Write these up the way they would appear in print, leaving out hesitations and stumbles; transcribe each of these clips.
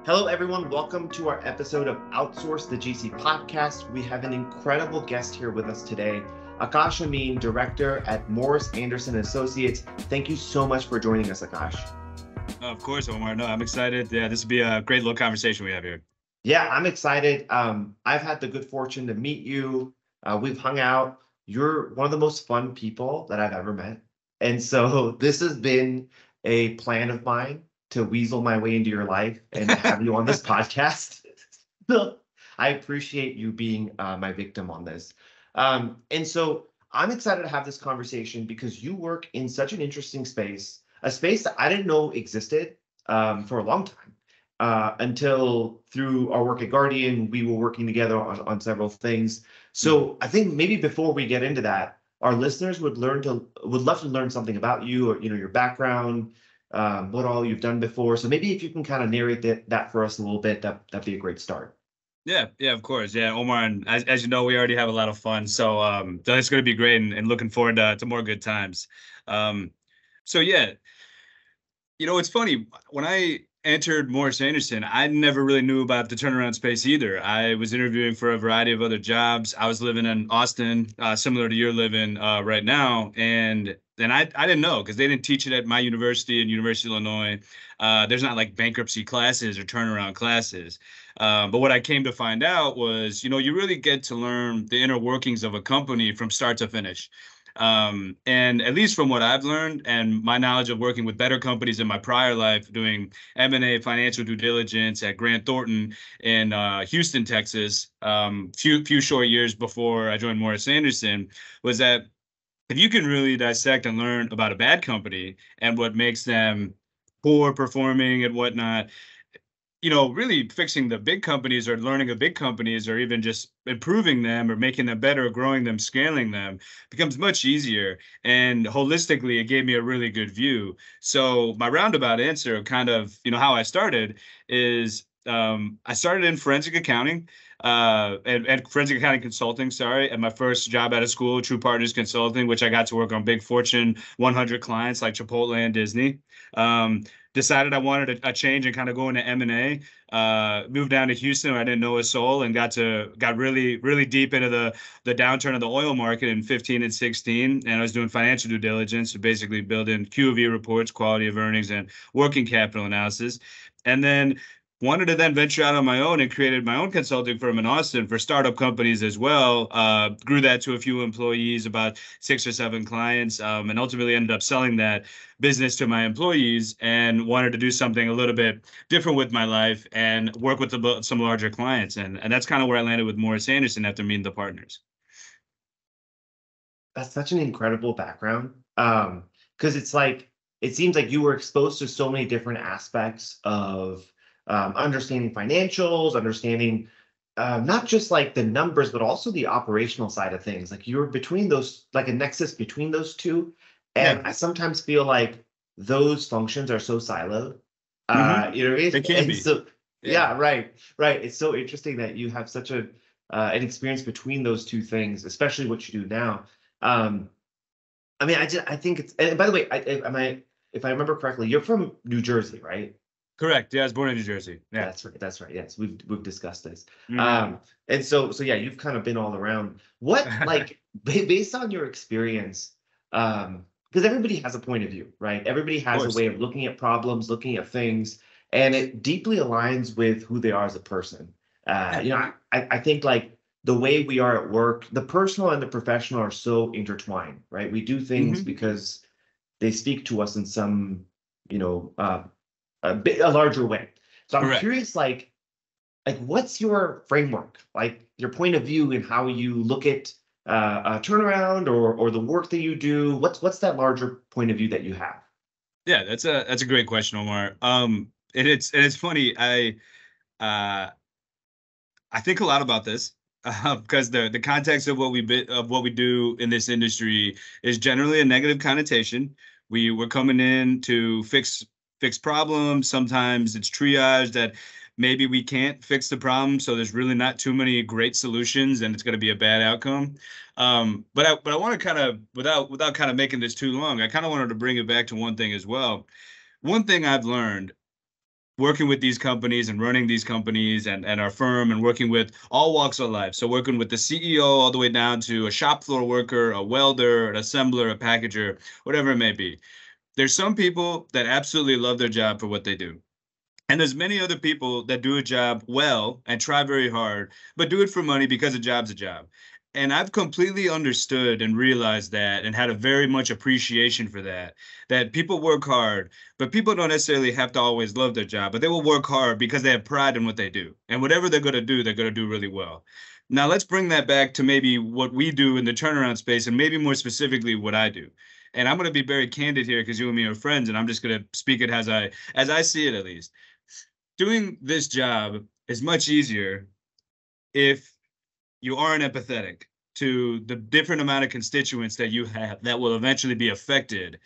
Hello, everyone. Welcome to our episode of Outsource the GC podcast. We have an incredible guest here with us today, Akash Amin, director at Morris Anderson Associates. Thank you so much for joining us, Akash. Of course, Omar. No, I'm excited. Yeah, this will be a great little conversation we have here. Yeah, I'm excited. I've had the good fortune to meet you. We've hung out. You're one of the most fun people that I've ever met. And so this has been a plan of mine to weasel my way into your life and to have you on this podcast. So I appreciate you being my victim on this. And so I'm excited to have this conversation because you work in such an interesting space, a space that I didn't know existed for a long time until through our work at Guardian, we were working together on several things. Mhm. So I think maybe before we get into that, our listeners would love to learn something about you or your background, what all you've done before. So maybe if you can kind of narrate that for us a little bit, that'd be a great start. Yeah, of course. Yeah, Omar, and as you know, we already have a lot of fun. So it's going to be great and looking forward to more good times. Um, so yeah, it's funny. When I entered Morris Anderson, I never really knew about the turnaround space either. I was interviewing for a variety of other jobs. I was living in Austin, similar to you're living right now, and I didn't know because they didn't teach it at my university in University of Illinois. There's not like bankruptcy classes or turnaround classes. But what I came to find out was, you really get to learn the inner workings of a company from start to finish. And at least from what I've learned and my knowledge of working with better companies in my prior life, doing M&A financial due diligence at Grant Thornton in Houston, Texas, few short years before I joined Morris Anderson, was that if you can really dissect and learn about a bad company and what makes them poor performing and whatnot, really fixing the big companies or learning of big companies or even just improving them or making them better, growing them, scaling them becomes much easier. And holistically, it gave me a really good view. So my roundabout answer, kind of, how I started is I started in forensic accounting. And forensic accounting consulting, sorry, at my first job out of school, True Partners Consulting, which I got to work on big Fortune 100 clients like Chipotle and Disney. Um, Decided I wanted a change and kind of go into M&A. Moved down to Houston where I didn't know a soul and got really really deep into the downturn of the oil market in 15 and 16, and I was doing financial due diligence, so basically building QOV reports, quality of earnings, and working capital analysis. And then wanted to then venture out on my own and created my own consulting firm in Austin for startup companies as well. Grew that to a few employees, about 6 or 7 clients, and ultimately ended up selling that business to my employees and wanted to do something a little bit different with my life and work with some larger clients. And that's kind of where I landed with Morris Anderson after meeting the partners. That's such an incredible background. Because it's like it seems like you were exposed to so many different aspects of understanding financials, understanding not just like the numbers, but also the operational side of things. Like you're between those, like a nexus between those two. Yeah. And I sometimes feel like those functions are so siloed. Hmm. You know what I They mean? can And be. so, Yeah. yeah, right, right. It's so interesting that you have such an experience between those two things, especially what you do now. Um, I mean, I think it's. And by the way, if I remember correctly, you're from New Jersey, right? Correct. Yeah, I was born in New Jersey. Yeah. That's right. That's right. Yes, we've discussed this. Hmm. And so yeah, you've kind of been all around. What like based on your experience, because everybody has a point of view, right? Everybody Of has a course. way of looking at problems, looking at things, and it deeply aligns with who they are as a person. Yeah. I think like the way we are at work, the personal and the professional are so intertwined, right? We do things Hmm. because they speak to us in some, you know, a larger way. So I'm Correct. curious, like what's your framework, like your point of view and how you look at a turnaround or the work that you do? What's that larger point of view that you have? Yeah, that's a great question, Omar. And it's funny. Uh I think a lot about this because the context of what we do in this industry is generally a negative connotation. We're coming in to fix problems. Sometimes it's triage that maybe we can't fix the problem, so there's really not too many great solutions, and it's going to be a bad outcome. But I want to kind of without kind of making this too long, I kind of wanted to bring it back to one thing as well. One thing I've learned working with these companies and running these companies and our firm and working with all walks of life. So working with the CEO all the way down to a shop floor worker, a welder, an assembler, a packager, whatever it may be. There's some people that absolutely love their job for what they do. And there's many other people that do a job well and try very hard, but do it for money because a job's a job. And I've completely understood and realized that and had a very much appreciation for that, that people work hard, but people don't necessarily have to always love their job, but they will work hard because they have pride in what they do. And whatever they're going to do, they're going to do really well. Now, let's bring that back to maybe what we do in the turnaround space and maybe more specifically what I do. And I'm going to be very candid here because you and me are friends, and I'm just going to speak it as I see it at least. Doing this job is much easier if you aren't empathetic to the different amount of constituents that you have that will eventually be affected,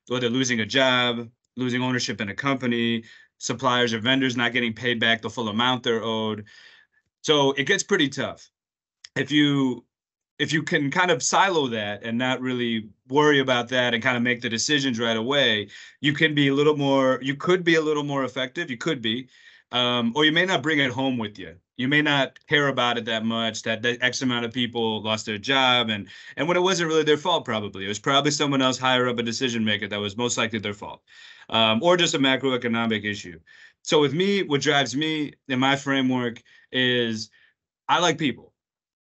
whether losing a job, losing ownership in a company, suppliers or vendors not getting paid back the full amount they're owed. So it gets pretty tough. If you can kind of silo that and not really worry about that and kind of make the decisions right away, you could be a little more effective. You could be, or you may not bring it home with you. You may not care about it that much, that X amount of people lost their job. And when it wasn't really their fault, probably. It was probably someone else higher up, a decision maker, that was most likely their fault, or just a macroeconomic issue. So with me, what drives me in my framework is I like people.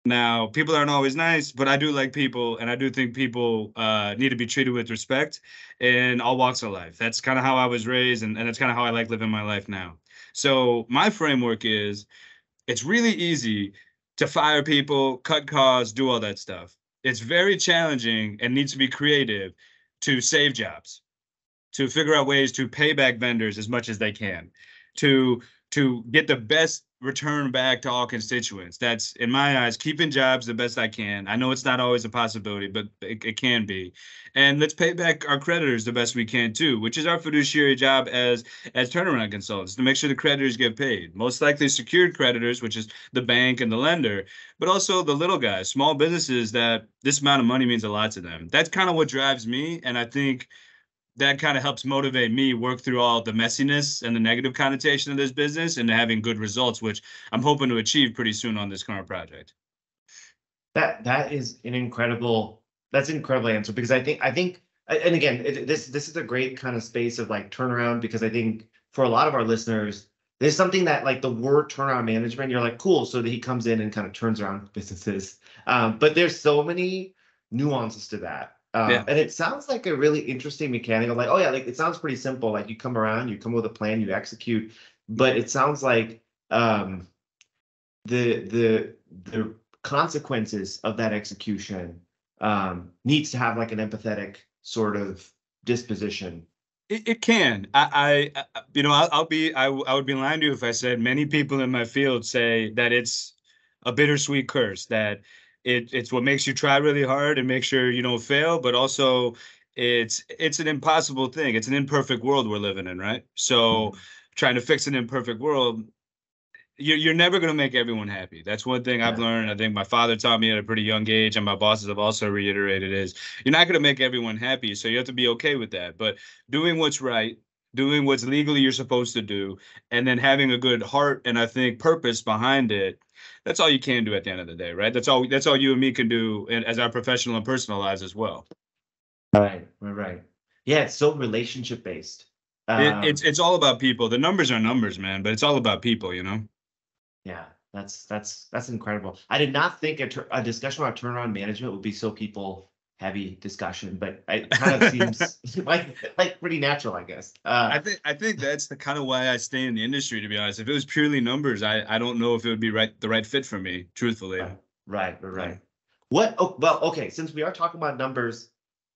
Now, people aren't always nice, but I do like people, and I do think people need to be treated with respect in all walks of life. That's kind of how I was raised, and that's kind of how I like living my life now. So my framework is it's really easy to fire people, cut costs, do all that stuff. It's very challenging and needs to be creative to save jobs, to figure out ways to pay back vendors as much as they can, to get the best return back to all constituents. That's, in my eyes, keeping jobs the best I can. I know it's not always a possibility, but it can be. And let's pay back our creditors the best we can too, which is our fiduciary job as turnaround consultants, to make sure the creditors get paid. Most likely secured creditors, which is the bank and the lender, but also the little guys, small businesses that this amount of money means a lot to them. That's kind of what drives me. And I think that kind of helps motivate me work through all the messiness and the negative connotation of this business and having good results, which I'm hoping to achieve pretty soon on this current project. That is an incredible answer, because I think, and again, this is a great kind of space of like turnaround, because I think for a lot of our listeners, there's something that, like, the word turnaround management, you're like, cool, so that he comes in and kind of turns around businesses. But there's so many nuances to that. Yeah. And it sounds like a really interesting mechanic of like, oh yeah, like it sounds pretty simple. Like you come around, you come with a plan, you execute, but it sounds like the consequences of that execution needs to have like an empathetic sort of disposition. It can. I would be lying to you if I said many people in my field say that it's a bittersweet curse, that it's what makes you try really hard and make sure you don't fail, but also it's an impossible thing. It's an imperfect world we're living in, right? So trying to fix an imperfect world, you're never going to make everyone happy. That's one thing I've learned. I think my father taught me at a pretty young age, and my bosses have also reiterated, is you're not going to make everyone happy. So you have to be okay with that. But doing what's right, doing what's legally you're supposed to do, and then having a good heart and, I think, purpose behind it, that's all you can do at the end of the day, right? That's all you and me can do as our professional and personal lives as well. Right. Yeah, it's so relationship based. It's all about people. The numbers are numbers, man, but it's all about people, Yeah, that's incredible. I did not think a discussion about turnaround management would be so people heavy discussion, but it kind of seems like pretty natural, I guess. I think that's the kind of why I stay in the industry, to be honest. If it was purely numbers, I don't know if it would be the right fit for me, truthfully. Right. What? Oh, well, okay. Since we are talking about numbers,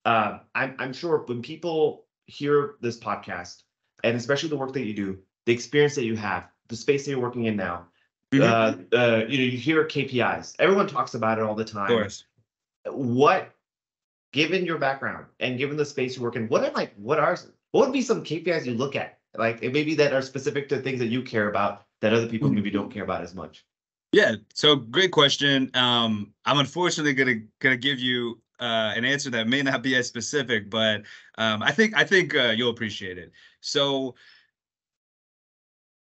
I'm sure when people hear this podcast, and especially the work that you do, the experience that you have, the space that you're working in now, you hear KPIs. Everyone talks about it all the time. Of course. What, given your background and given the space you work in, what would be some KPIs you look at, like maybe that are specific to things that you care about that other people maybe don't care about as much? Yeah. So great question. I'm unfortunately gonna give you an answer that may not be as specific, but I think you'll appreciate it. So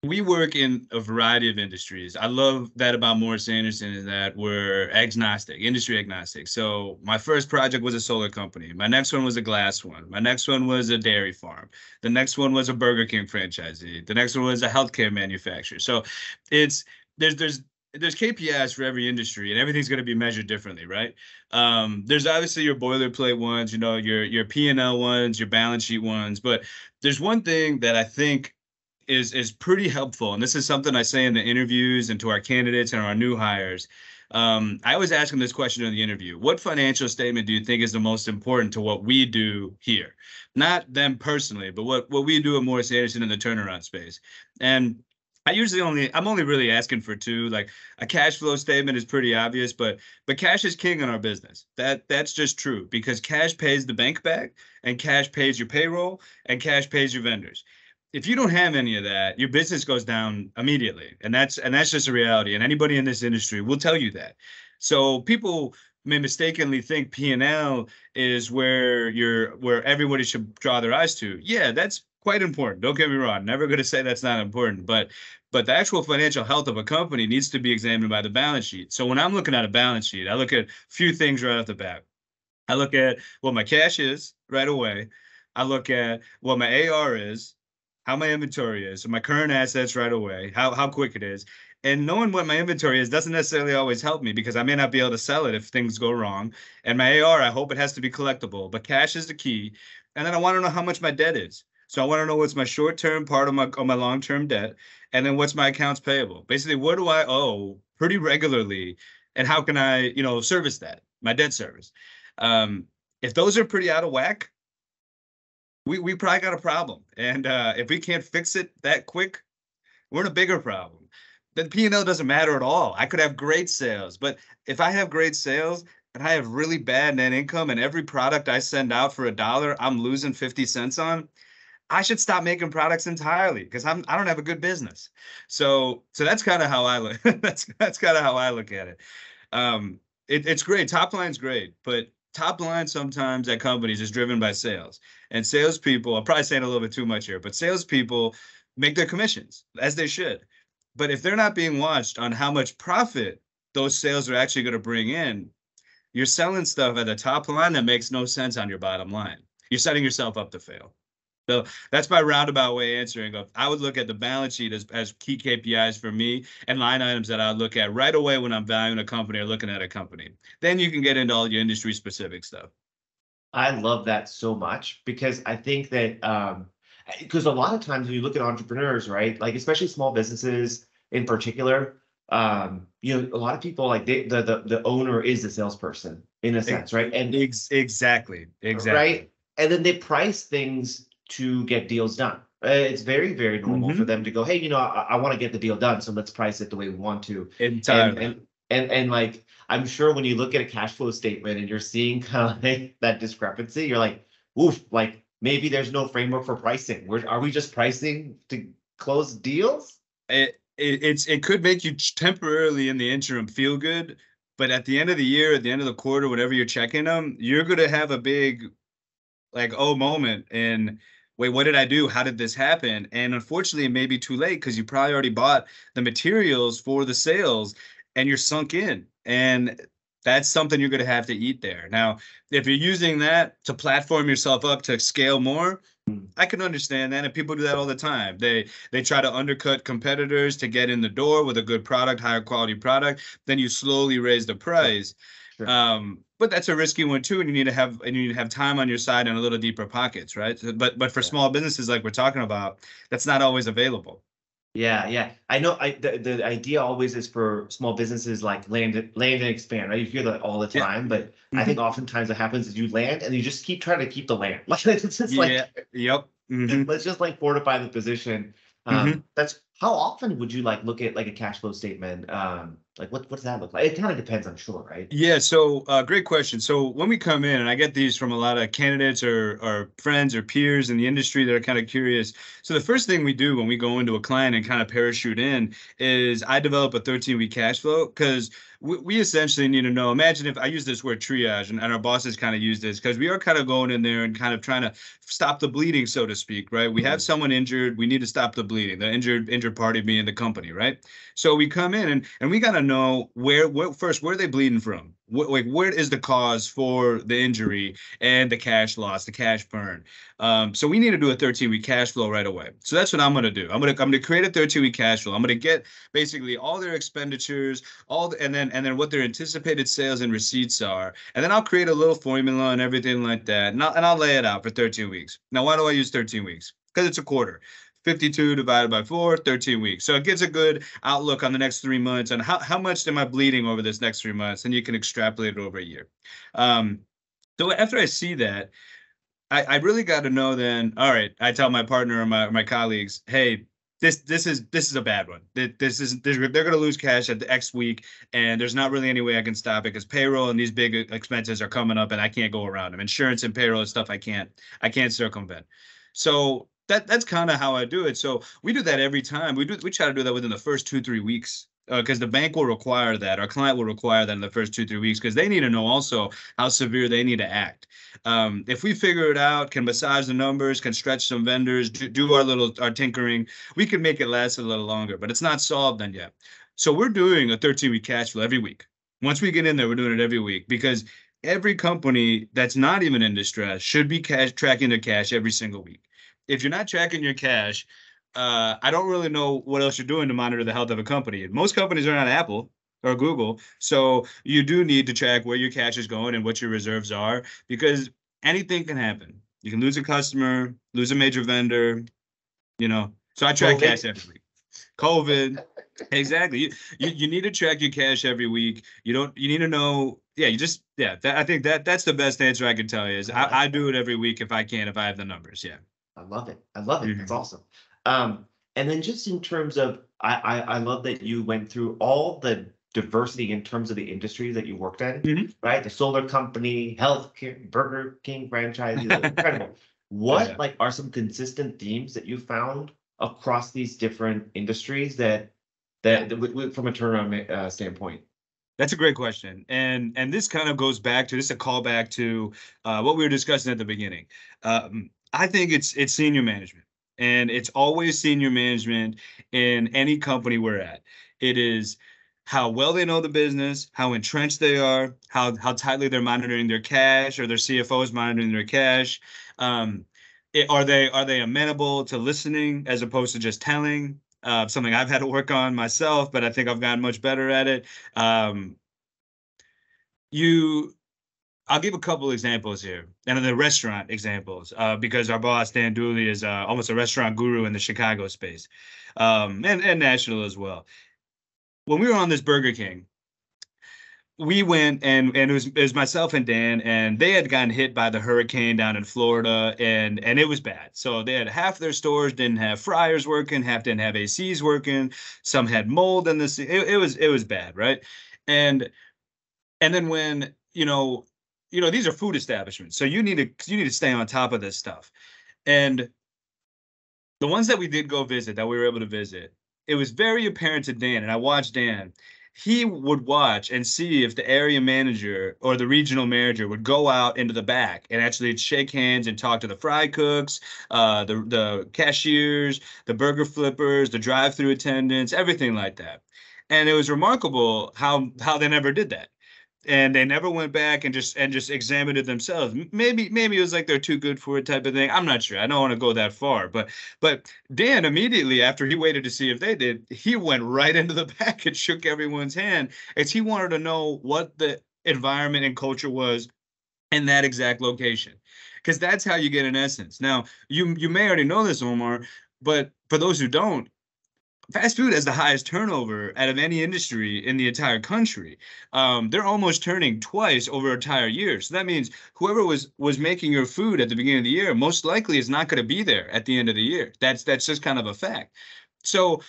We work in a variety of industries. I love that about Morris Anderson is that we're agnostic, industry agnostic. So my first project was a solar company. My next one was a glass one. My next one was a dairy farm. The next one was a Burger King franchisee. The next one was a healthcare manufacturer. So it's there's KPIs for every industry, and everything's going to be measured differently, right? There's obviously your boilerplate ones, your P&L ones, your balance sheet ones, but there's one thing that I think is pretty helpful. And this is something I say in the interviews and to our candidates and our new hires. I always ask them this question in the interview. What financial statement do you think is the most important to what we do here? Not them personally, but what we do at Morris Anderson in the turnaround space. And I'm only really asking for two. Like a cash flow statement is pretty obvious, but cash is king in our business. That's just true because cash pays the bank back, and cash pays your payroll, and cash pays your vendors. If you don't have any of that, your business goes down immediately. And that's just a reality. And anybody in this industry will tell you that. So people may mistakenly think P&L is where everybody should draw their eyes to. Yeah, that's quite important. Don't get me wrong. Never going to say that's not important, but the actual financial health of a company needs to be examined by the balance sheet. So when I'm looking at a balance sheet, I look at a few things right off the bat. I look at what my cash is right away. I look at what my AR is, how my inventory is, so my current assets right away, how quick it is. And knowing what my inventory is doesn't necessarily always help me because I may not be able to sell it if things go wrong. And my AR, I hope it has to be collectible, but cash is the key. And then I want to know how much my debt is. So I want to know what's my short-term part of my long-term debt, and then what's my accounts payable. Basically, what do I owe pretty regularly, and how can I, service that, my debt service. If those are pretty out of whack, we probably got a problem. And if we can't fix it that quick, we're in a bigger problem. Then P&L doesn't matter at all. I could have great sales, but if I have great sales and I have really bad net income and every product I send out for $1, I'm losing 50 cents on, I should stop making products entirely because I don't have a good business. So that's kind of how I look. that's kind of how I look at it. It's great. Top line's great, but top line sometimes at companies is driven by sales. And salespeople, I'm probably saying a little bit too much here, but salespeople make their commissions as they should. But if they're not being watched on how much profit those sales are actually going to bring in, you're selling stuff at the top line that makes no sense on your bottom line. You're setting yourself up to fail. So that's my roundabout way answering of I would look at the balance sheet as key KPIs for me and line items that I look at right away when I'm valuing a company or looking at a company. Then you can get into all your industry specific stuff. I love that so much because I think that because a lot of times when you look at entrepreneurs, right, like especially small businesses in particular, a lot of people like the owner is the salesperson in a sense, right? And exactly. Right, and then they price things to get deals done. It's very, very normal for them to go, hey, I want to get the deal done, so let's price it the way we want to. Entirely. And like, I'm sure when you look at a cash flow statement and you're seeing kind of like that discrepancy, you're like, oof, like maybe there's no framework for pricing. Are we just pricing to close deals? It could make you temporarily in the interim feel good, but at the end of the year, at the end of the quarter, whatever you're checking them, you're going to have a big moment and wait, what did I do? How did this happen? And unfortunately, it may be too late because you probably already bought the materials for the sales and you're sunk in. And that's something you're going to have to eat there. Now, if you're using that to platform yourself up to scale more, I can understand that. And people do that all the time. They try to undercut competitors to get in the door with a good product, higher quality product. Then you slowly raise the price. Sure. But that's a risky one too, and you need to have time on your side and a little deeper pockets, right? But for small businesses like we're talking about, that's not always available. Yeah. I know. The idea always is for small businesses like land and expand, right? You hear that all the time, but I think oftentimes what happens is you land and you just keep trying to keep the land. Like it's just let's just like fortify the position. That's how often would you like look at like a cash flow statement? Like what does that look like? It kind of depends, I'm sure, right? Yeah. So great question. So when we come in, and I get these from a lot of candidates or friends or peers in the industry that are kind of curious. So the first thing we do when we go into a client and kind of parachute in is I develop a 13-week cash flow because we essentially need to know. Imagine if I use this word triage, and our bosses kind of use this because we are kind of going in there and kind of trying to stop the bleeding, so to speak, right? We have someone injured, we need to stop the bleeding, the injured party being the company, right? So we come in and we got to know where first, where are they bleeding from? Like, where is the cause for the injury and the cash loss, the cash burn? So we need to do a 13-week cash flow right away. So that's what I'm going to do. I'm going to create a 13-week cash flow. I'm going to get basically all their expenditures, and then what their anticipated sales and receipts are, and then I'll create a little formula and everything like that, and I'll lay it out for 13 weeks. Now, why do I use 13 weeks? Because it's a quarter. 52 divided by 4, 13 weeks. So it gives a good outlook on the next 3 months and how much am I bleeding over this next 3 months, and you can extrapolate it over a year. So after I see that, I really got to know then, all right, I tell my partner or my colleagues, hey, this is a bad one. They're going to lose cash at the X week, and there's not really any way I can stop it because payroll and these big expenses are coming up, and I can't go around them. Insurance and payroll and stuff I can't circumvent. So that's kind of how I do it. So we do that every time. We try to do that within the first 2-3 weeks. Because the bank will require that, our client will require that in the first 2-3 weeks, because they need to know also how severe they need to act. If we figure it out, can massage the numbers, can stretch some vendors, do our tinkering, we can make it last a little longer, but it's not solved then yet. So we're doing a 13-week cash flow every week. Once we get in there, we're doing it every week, because every company that's not even in distress should be tracking their cash every single week. If you're not tracking your cash, I don't really know what else you're doing to monitor the health of a company. Most companies are on Apple or Google, so you do need to track where your cash is going and what your reserves are, because anything can happen. You can lose a customer, lose a major vendor, So I track cash every week. COVID, exactly. You need to track your cash every week. You need to know. Yeah, I think that's the best answer I can tell you is I do it every week if I can, if I have the numbers. Yeah. I love it. That's awesome. And then just in terms of, I love that you went through all the diversity in terms of the industry that you worked in, right? The solar company, healthcare, Burger King franchise, incredible. What are some consistent themes that you found across these different industries that from a turnaround standpoint? That's a great question. And this kind of goes back to, this is a callback to what we were discussing at the beginning. I think it's senior management. And it's always senior management in any company we're at. It is how well they know the business, how entrenched they are, how tightly they're monitoring their cash, or their CFO is monitoring their cash. Are they amenable to listening as opposed to just telling? Something I've had to work on myself, but I think I've gotten much better at it. I'll give a couple examples here, and the restaurant examples, because our boss, Dan Dooley, is almost a restaurant guru in the Chicago space, and national as well. When we were on this Burger King, we went and it was myself and Dan, and they had gotten hit by the hurricane down in Florida, and it was bad. So they had half their stores didn't have fryers working, half didn't have ACs working, some had mold in the. It was bad, right? And then when these are food establishments, so you need to stay on top of this stuff. And the ones that we did go visit, that we were able to visit, it was very apparent to Dan, and I watched Dan. He would watch and see if the area manager or the regional manager would go out into the back and actually shake hands and talk to the fry cooks, the cashiers, the burger flippers, the drive-through attendants, everything like that. And it was remarkable how they never did that. And they never went back and just examined it themselves. Maybe it was like they're too good for it type of thing. I'm not sure. I don't want to go that far. But Dan, immediately after he waited to see if they did, he went right into the back and shook everyone's hand, as he wanted to know what the environment and culture was in that exact location. Because that's how you get an essence. Now, you may already know this, Omar, but for those who don't, fast food has the highest turnover out of any industry in the entire country. They're almost turning twice over an entire year. So that means whoever was making your food at the beginning of the year most likely is not going to be there at the end of the year. That's just kind of a fact. So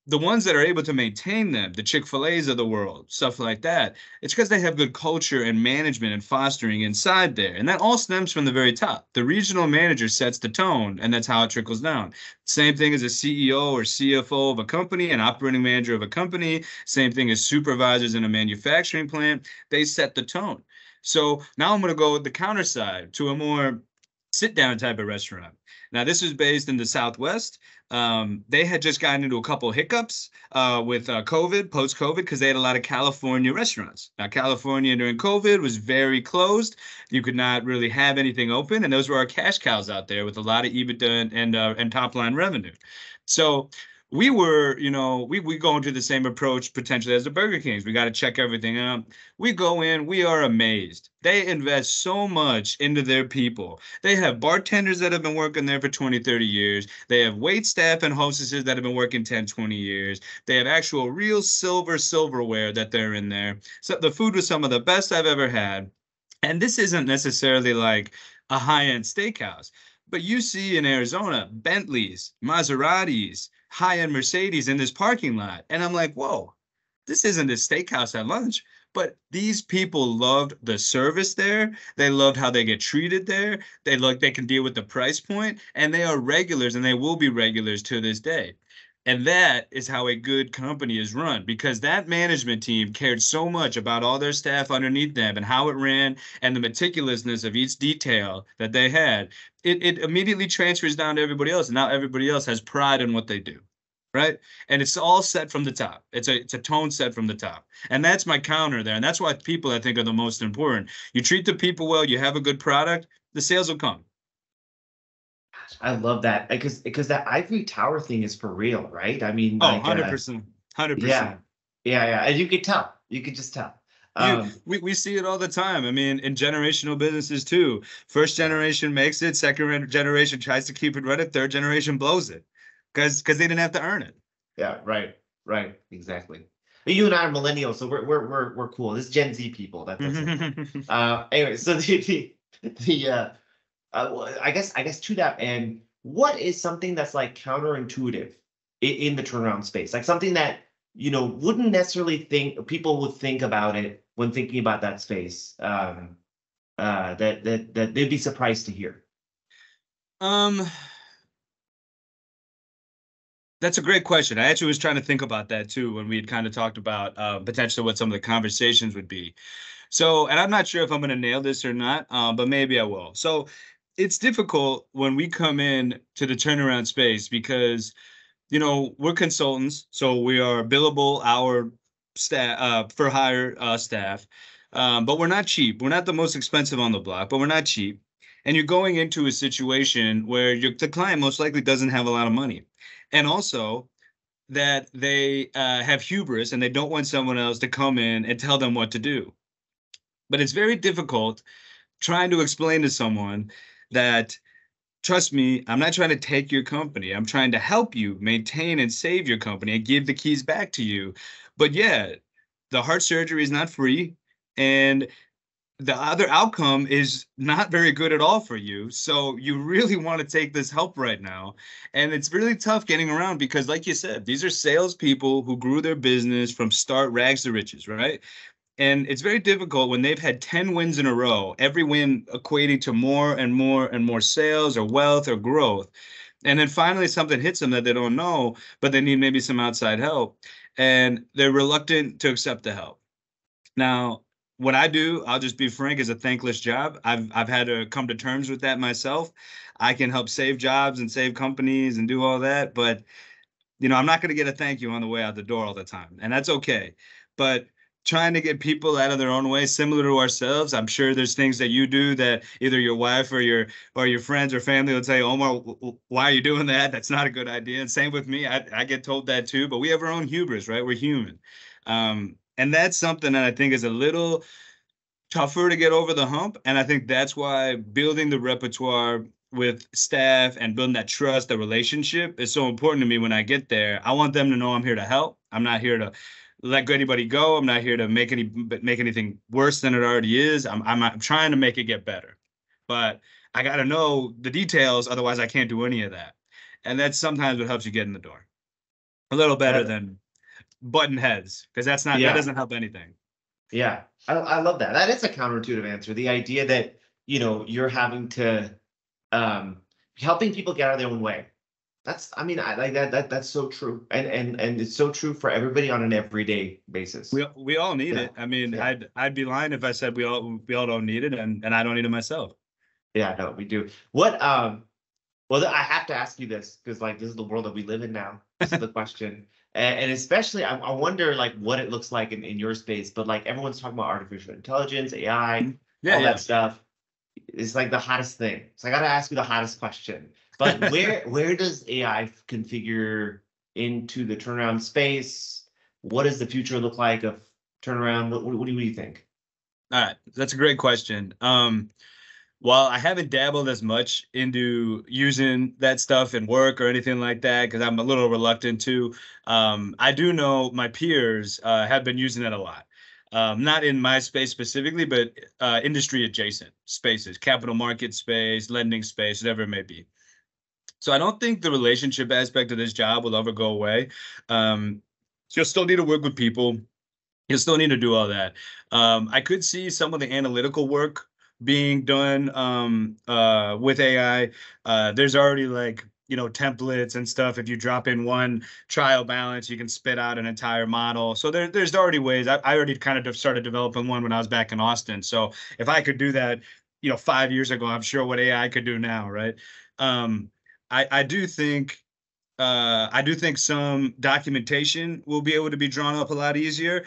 the ones that are able to maintain them, the Chick-fil-A's of the world, stuff like that, it's because they have good culture and management and fostering inside there. And that all stems from the very top. The regional manager sets the tone, and that's how it trickles down. Same thing as a CEO or CFO of a company, an operating manager of a company, same thing as supervisors in a manufacturing plant. They set the tone. So now I'm going to go with the counter side to a more sit down type of restaurant. Now, this is based in the Southwest. They had just gotten into a couple hiccups with COVID, post COVID, because they had a lot of California restaurants. Now, California during COVID was very closed. You could not really have anything open, and those were our cash cows out there with a lot of EBITDA and top line revenue. So we were, we go into the same approach potentially as the Burger Kings. We got to check everything out. We go in, we are amazed. They invest so much into their people. They have bartenders that have been working there for 20, 30 years. They have wait staff and hostesses that have been working 10, 20 years. They have actual real silverware that they're in there. So the food was some of the best I've ever had. And this isn't necessarily like a high-end steakhouse, but you see in Arizona, Bentleys, Maseratis, high-end Mercedes in this parking lot. And I'm like, whoa, this isn't a steakhouse at lunch. But these people loved the service there. They loved how they get treated there. They can deal with the price point, and they are regulars, and they will be regulars to this day. And that is how a good company is run, because that management team cared so much about all their staff underneath them and how it ran and the meticulousness of each detail that they had. It immediately transfers down to everybody else. And now everybody else has pride in what they do. Right. And it's all set from the top. It's a tone set from the top. And that's my counter there. And that's why people, I think, are the most important. You treat the people well, you have a good product, the sales will come. I love that because that ivory tower thing is for real, right? I mean, Oh, like, 100%. 100%. yeah, yeah, and you could tell, you could just tell. We see it all the time. I mean, in generational businesses too. First generation makes it, second generation tries to keep it running, third generation blows it because they didn't have to earn it. Yeah, right, exactly. But you and I are millennials, so we're cool. This is Gen Z people. That's it. Anyway, so the I guess to that end, what is something that's like counterintuitive in the turnaround space? Like something that wouldn't necessarily think people would think about it when thinking about that space. That they'd be surprised to hear. That's a great question. I actually was trying to think about that too when we had kind of talked about potentially what some of the conversations would be. So, and I'm not sure if I'm going to nail this or not, but maybe I will. So it's difficult when we come in to the turnaround space because, we're consultants. So we are billable hour staff for hire staff, but we're not cheap. We're not the most expensive on the block, but we're not cheap. And you're going into a situation where the client most likely doesn't have a lot of money. And also that they have hubris and they don't want someone else to come in and tell them what to do. But it's very difficult trying to explain to someone that, trust me, I'm not trying to take your company. I'm trying to help you maintain and save your company and give the keys back to you. But yeah, the heart surgery is not free. And the other outcome is not very good at all for you. So you really want to take this help right now. And it's really tough getting around because, like you said, these are salespeople who grew their business from start rags to riches, right? And it's very difficult when they've had 10 wins in a row, every win equating to more and more and more sales or wealth or growth. And then finally something hits them that they don't know, but they need maybe some outside help. And they're reluctant to accept the help. Now, what I do, I'll just be frank, is a thankless job. I've had to come to terms with that myself. I can help save jobs and save companies and do all that, but I'm not going to get a thank you on the way out the door all the time, and that's okay. But trying to get people out of their own way, similar to ourselves, I'm sure there's things that you do that either your wife or your friends or family will tell you, Omar, why are you doing that? That's not a good idea. And same with me. I get told that too, but we have our own hubris, right? We're human. And that's something that I think is a little tougher to get over the hump. And I think that's why building the repertoire with staff and building that trust, the relationship is so important to me when I get there. I want them to know I'm here to help. I'm not here to let anybody go. I'm not here to make anything worse than it already is. I'm trying to make it get better. But I got to know the details. Otherwise, I can't do any of that. And that's sometimes what helps you get in the door. A little better That- than button heads, because that Yeah. doesn't help anything. Yeah, I love that. That is a counterintuitive answer. The idea that, you're having to, um, helping people get out of their own way. I mean, I like that. That's so true, and it's so true for everybody on an everyday basis. We all need Yeah. it. I mean, Yeah. I'd be lying if I said we all don't need it, and I don't need it myself. Yeah, no, we do. Well, I have to ask you this because, like, this is the world that we live in now. This is the question, and especially, I wonder, like, what it looks like in your space. But like, everyone's talking about artificial intelligence, AI, Yeah, all yeah. that stuff. It's like the hottest thing. So I got to ask you the hottest question. But where does AI configure into the turnaround space? What does the future look like of turnaround? What do you think? All right, that's a great question. While I haven't dabbled as much into using that stuff in work or anything like that, because I'm a little reluctant to, I do know my peers have been using it a lot. Not in my space specifically, but industry adjacent spaces, capital market space, lending space, whatever it may be. So I don't think the relationship aspect of this job will ever go away. You'll still need to work with people. You'll still need to do all that. I could see some of the analytical work being done with AI. There's already, like, templates and stuff. If you drop in one trial balance, you can spit out an entire model. So there's already ways. I already kind of started developing one when I was back in Austin. So if I could do that, 5 years ago, I'm sure what AI could do now, right? I do think some documentation will be able to be drawn up a lot easier.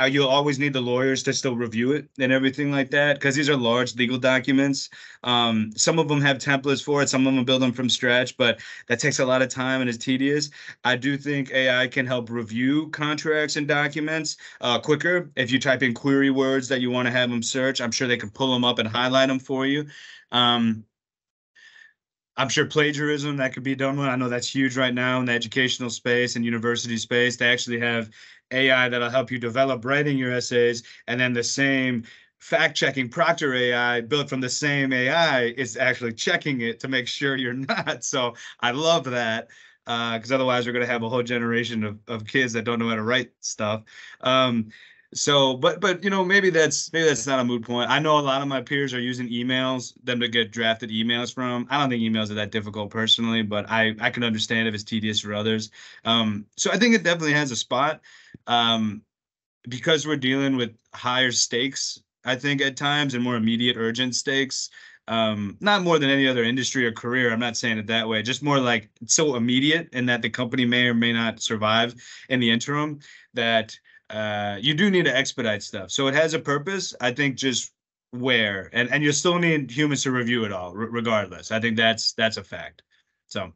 You'll always need the lawyers to still review it and everything like that, because these are large legal documents. Some of them have templates for it. Some of them build them from scratch, but that takes a lot of time and is tedious. I do think AI can help review contracts and documents quicker. If you type in query words that you want to have them search, I'm sure they can pull them up and highlight them for you. I'm sure plagiarism, that could be done with. I know that's huge right now in the educational space and university space. They actually have AI that'll help you develop writing your essays, and then the same fact-checking Proctor AI built from the same AI is actually checking it to make sure you're not. So I love that, because otherwise we're going to have a whole generation of kids that don't know how to write stuff. But maybe that's not a moot point. I know a lot of my peers are using them to get drafted emails from. I don't think emails are that difficult personally, but I can understand if it's tedious for others. So I think it definitely has a spot, because we're dealing with higher stakes, I think, at times, and more immediate, urgent stakes. Not more than any other industry or career. I'm not saying it that way. Just more like it's so immediate, and that the company may or may not survive in the interim, that you do need to expedite stuff. So it has a purpose. I think just where, and you still need humans to review it all, regardless. I think that's a fact. So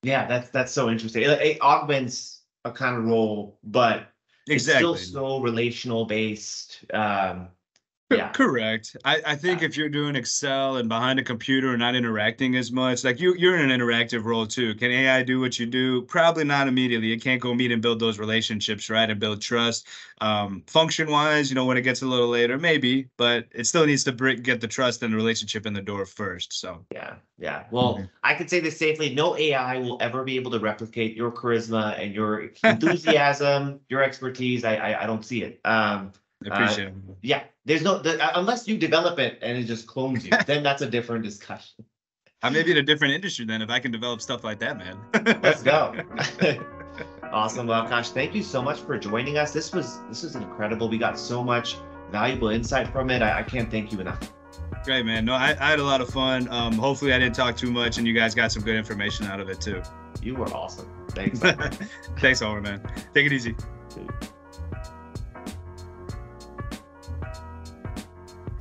Yeah, that's so interesting. It augments a kind of role, but exactly. it's still so relational based. Yeah. Correct. I think if you're doing Excel and behind a computer and not interacting as much, like you're in an interactive role too. Can AI do what you do? Probably not immediately. It can't go meet and build those relationships, right? And build trust. Function wise, when it gets a little later, maybe, but it still needs to get the trust and the relationship in the door first. So yeah. Well, I could say this safely. No AI will ever be able to replicate your charisma and your enthusiasm, your expertise. I don't see it. I appreciate it. Yeah, there's unless you develop it and it just clones you, then that's a different discussion. I may be in a different industry then if I can develop stuff like that, man. Let's go. Awesome. Well, Akash, thank you so much for joining us. This was incredible. We got so much valuable insight from it. I can't thank you enough. Great, man. No, I had a lot of fun. Hopefully I didn't talk too much and you guys got some good information out of it too. You were awesome. Thanks. Thanks, Omar, man. Take it easy. Dude.